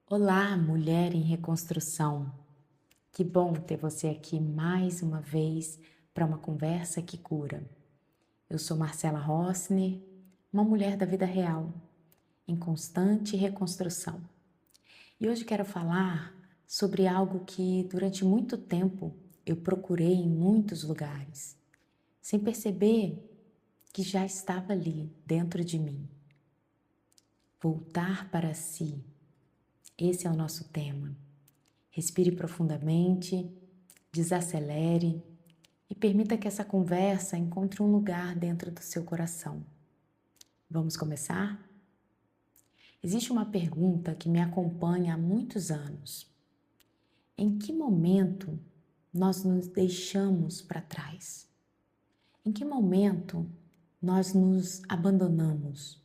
Olá, mulher em reconstrução. Que bom ter você aqui mais uma vez para uma conversa que cura. Eu sou Marcela Rossner, uma mulher da vida real, em constante reconstrução. E hoje quero falar sobre algo que durante muito tempo eu procurei em muitos lugares, sem perceber que já estava ali dentro de mim. Voltar para si. Esse é o nosso tema. Respire profundamente, desacelere e permita que essa conversa encontre um lugar dentro do seu coração. Vamos começar? Existe uma pergunta que me acompanha há muitos anos. Em que momento nós nos deixamos para trás? Em que momento nós nos abandonamos?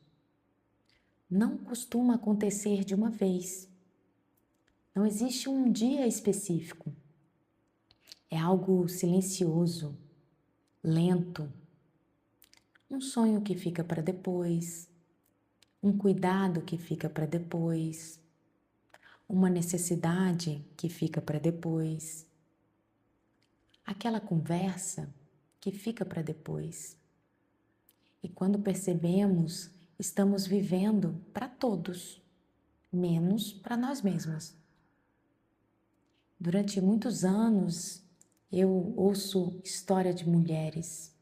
Não costuma acontecer de uma vez. Não existe um dia específico. É algo silencioso, lento, um sonho que fica para depois, um cuidado que fica para depois, uma necessidade que fica para depois, aquela conversa que fica para depois. E quando percebemos, estamos vivendo para todos, menos para nós mesmas. Durante muitos anos, eu ouço história de mulheres.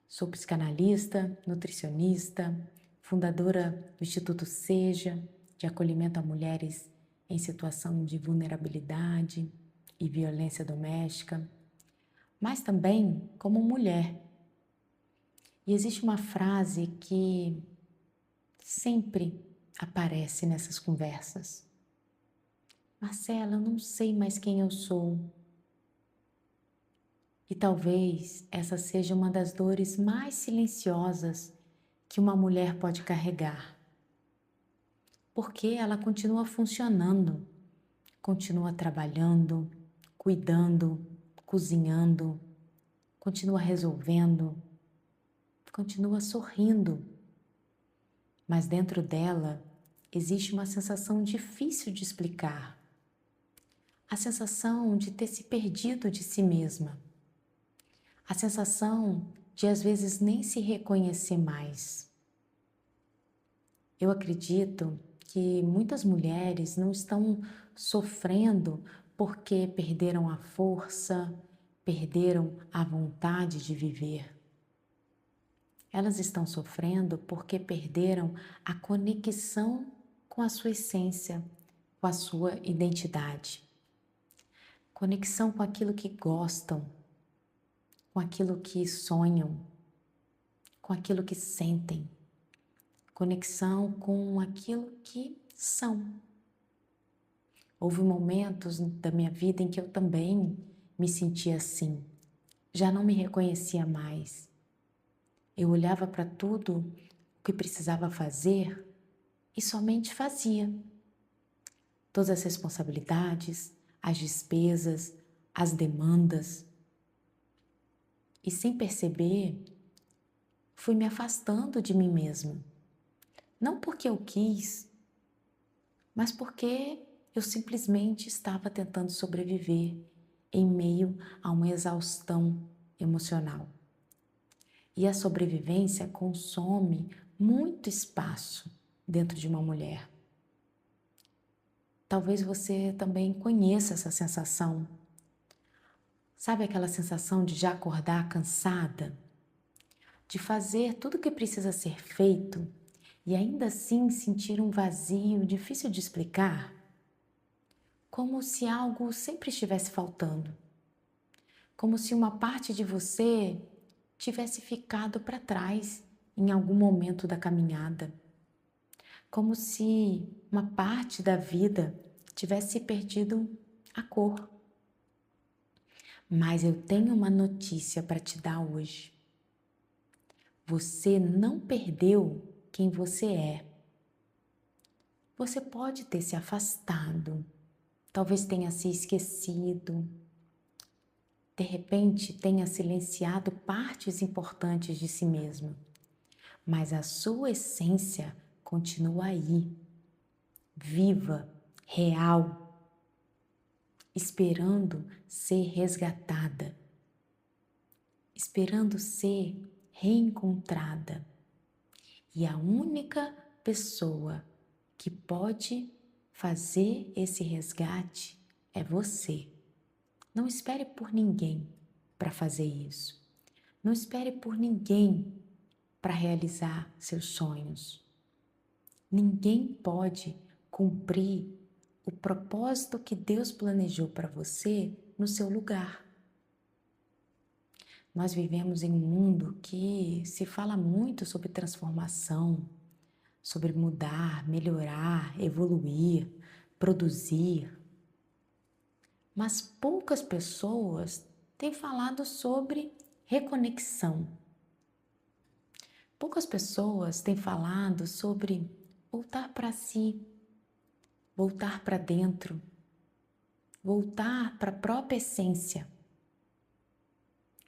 Sou psicanalista, nutricionista, fundadora do Instituto Seja, de acolhimento a mulheres em situação de vulnerabilidade e violência doméstica, mas também como mulher. E existe uma frase que sempre aparece nessas conversas. Marcela, eu não sei mais quem eu sou. E talvez essa seja uma das dores mais silenciosas que uma mulher pode carregar. Porque ela continua funcionando, continua trabalhando, cuidando, cozinhando, continua resolvendo, continua sorrindo. Mas dentro dela existe uma sensação difícil de explicar. A sensação de ter se perdido de si mesma. A sensação de às vezes nem se reconhecer mais. Eu acredito que muitas mulheres não estão sofrendo porque perderam a força, perderam a vontade de viver. Elas estão sofrendo porque perderam a conexão com a sua essência, com a sua identidade. Conexão com aquilo que gostam, com aquilo que sonham, com aquilo que sentem. Conexão com aquilo que são. Houve momentos da minha vida em que eu também me sentia assim, já não me reconhecia mais. Eu olhava para tudo o que precisava fazer e somente fazia. Todas as responsabilidades, as despesas, as demandas. E sem perceber, fui me afastando de mim mesma. Não porque eu quis, mas porque eu simplesmente estava tentando sobreviver em meio a uma exaustão emocional. E a sobrevivência consome muito espaço dentro de uma mulher. Talvez você também conheça essa sensação. Sabe aquela sensação de já acordar cansada? De fazer tudo o que precisa ser feito e ainda assim sentir um vazio difícil de explicar? Como se algo sempre estivesse faltando. Como se uma parte de você tivesse ficado para trás em algum momento da caminhada. Como se uma parte da vida tivesse perdido a cor. Mas eu tenho uma notícia para te dar hoje. Você não perdeu quem você é. Você pode ter se afastado, talvez tenha se esquecido, de repente tenha silenciado partes importantes de si mesmo, mas a sua essência continua aí, viva, real, esperando ser resgatada, esperando ser reencontrada. E a única pessoa que pode fazer esse resgate é você. Não espere por ninguém para fazer isso. Não espere por ninguém para realizar seus sonhos. Ninguém pode cumprir o propósito que Deus planejou para você no seu lugar. Nós vivemos em um mundo que se fala muito sobre transformação, sobre mudar, melhorar, evoluir, produzir. Mas poucas pessoas têm falado sobre reconexão. Poucas pessoas têm falado sobre voltar para si, voltar para dentro, voltar para a própria essência,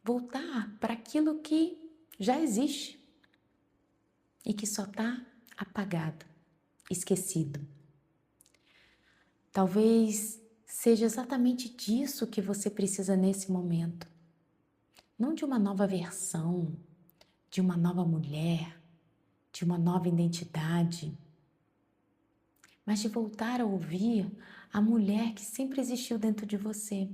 voltar para aquilo que já existe e que só está apagado, esquecido. Talvez seja exatamente disso que você precisa nesse momento. Não de uma nova versão, de uma nova mulher, de uma nova identidade, mas de voltar a ouvir a mulher que sempre existiu dentro de você.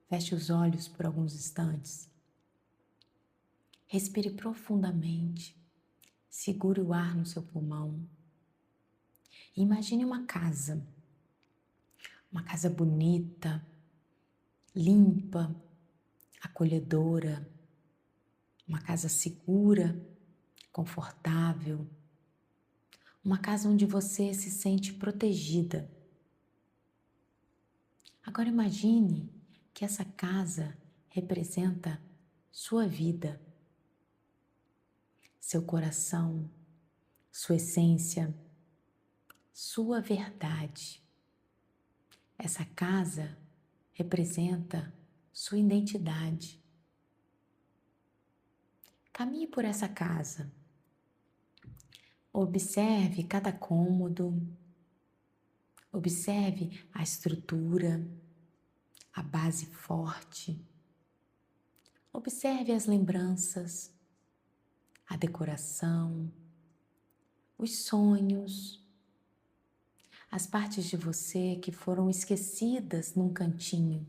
Feche os olhos por alguns instantes. Respire profundamente. Segure o ar no seu pulmão. Imagine uma casa bonita, limpa, acolhedora, uma casa segura, confortável, uma casa onde você se sente protegida. Agora imagine que essa casa representa sua vida, seu coração, sua essência, sua verdade. Essa casa representa sua identidade. Caminhe por essa casa. Observe cada cômodo. Observe a estrutura, a base forte. Observe as lembranças, a decoração, os sonhos, as partes de você que foram esquecidas num cantinho,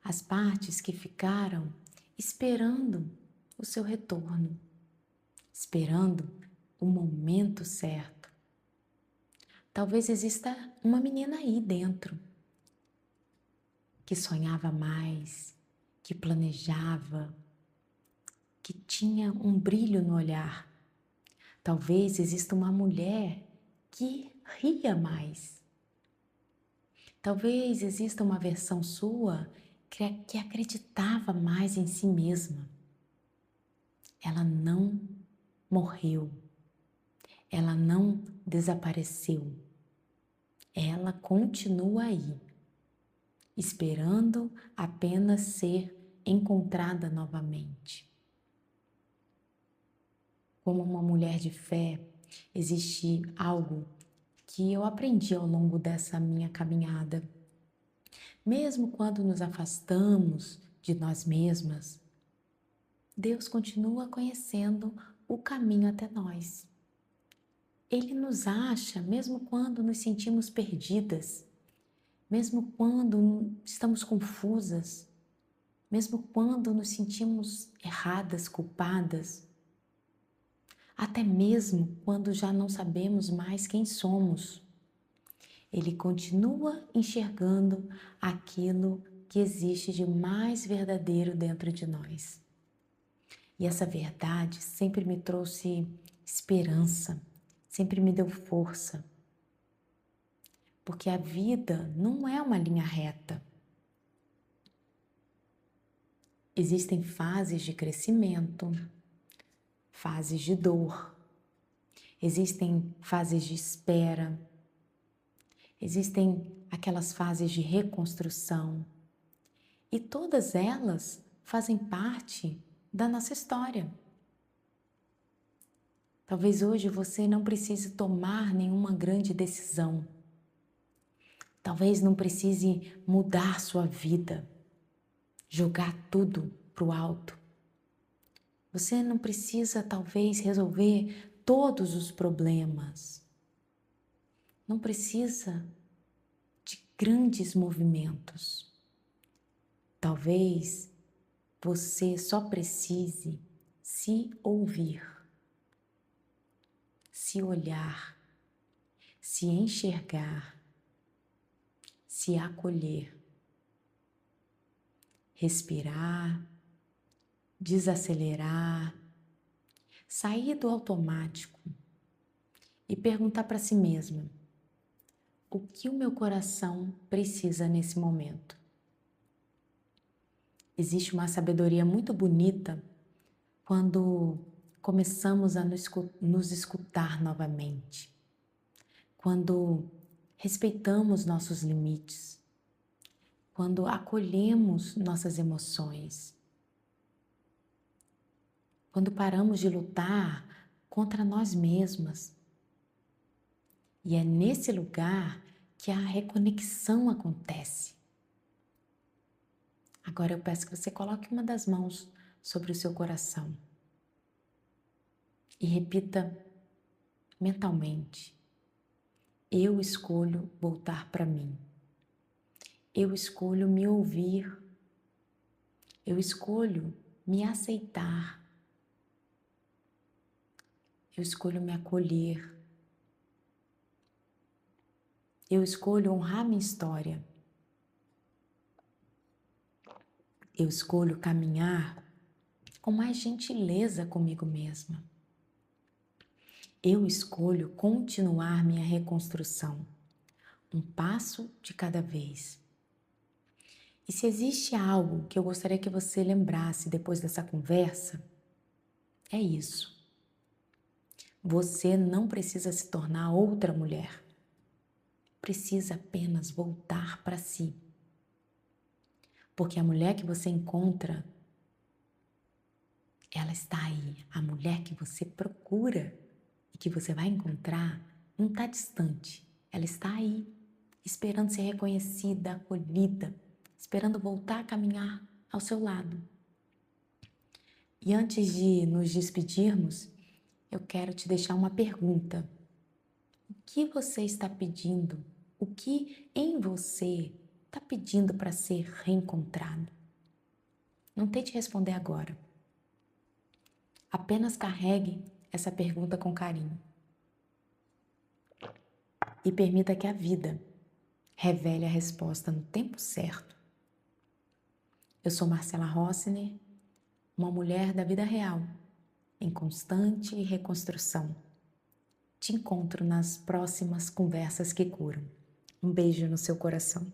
as partes que ficaram esperando o seu retorno, esperando o momento certo. Talvez exista uma menina aí dentro que sonhava mais, que planejava, que tinha um brilho no olhar. Talvez exista uma mulher que ria mais. Talvez exista uma versão sua que acreditava mais em si mesma. Ela não morreu. Ela não desapareceu. Ela continua aí, esperando apenas ser encontrada novamente. Como uma mulher de fé, existe algo que eu aprendi ao longo dessa minha caminhada. Mesmo quando nos afastamos de nós mesmas, Deus continua conhecendo o caminho até nós. Ele nos acha mesmo quando nos sentimos perdidas, mesmo quando estamos confusas, mesmo quando nos sentimos erradas, culpadas, até mesmo quando já não sabemos mais quem somos. Ele continua enxergando aquilo que existe de mais verdadeiro dentro de nós. E essa verdade sempre me trouxe esperança, sempre me deu força. Porque a vida não é uma linha reta. Existem fases de crescimento, fases de dor, existem fases de espera, existem aquelas fases de reconstrução e todas elas fazem parte da nossa história. Talvez hoje você não precise tomar nenhuma grande decisão. Talvez não precise mudar sua vida, jogar tudo para o alto. Você não precisa, talvez, resolver todos os problemas. Não precisa de grandes movimentos. Talvez você só precise se ouvir, se olhar, se enxergar, se acolher, respirar, desacelerar, sair do automático e perguntar para si mesma: o que o meu coração precisa nesse momento? Existe uma sabedoria muito bonita quando começamos a nos escutar novamente, quando respeitamos nossos limites, quando acolhemos nossas emoções, quando paramos de lutar contra nós mesmas. E é nesse lugar que a reconexão acontece. Agora eu peço que você coloque uma das mãos sobre o seu coração e repita mentalmente: eu escolho voltar para mim. Eu escolho me ouvir. Eu escolho me aceitar. Eu escolho me acolher. Eu escolho honrar minha história. Eu escolho caminhar com mais gentileza comigo mesma. Eu escolho continuar minha reconstrução, um passo de cada vez. E se existe algo que eu gostaria que você lembrasse depois dessa conversa, é isso. Você não precisa se tornar outra mulher. Precisa apenas voltar para si. Porque a mulher que você encontra, ela está aí. A mulher que você procura e que você vai encontrar não está distante. Ela está aí, esperando ser reconhecida, acolhida, esperando voltar a caminhar ao seu lado. E antes de nos despedirmos, eu quero te deixar uma pergunta. O que você está pedindo? O que em você está pedindo para ser reencontrado? Não tente responder agora. Apenas carregue essa pergunta com carinho. E permita que a vida revele a resposta no tempo certo. Eu sou Marcela Rossner, uma mulher da vida real, em constante reconstrução. Te encontro nas próximas conversas que curam. Um beijo no seu coração.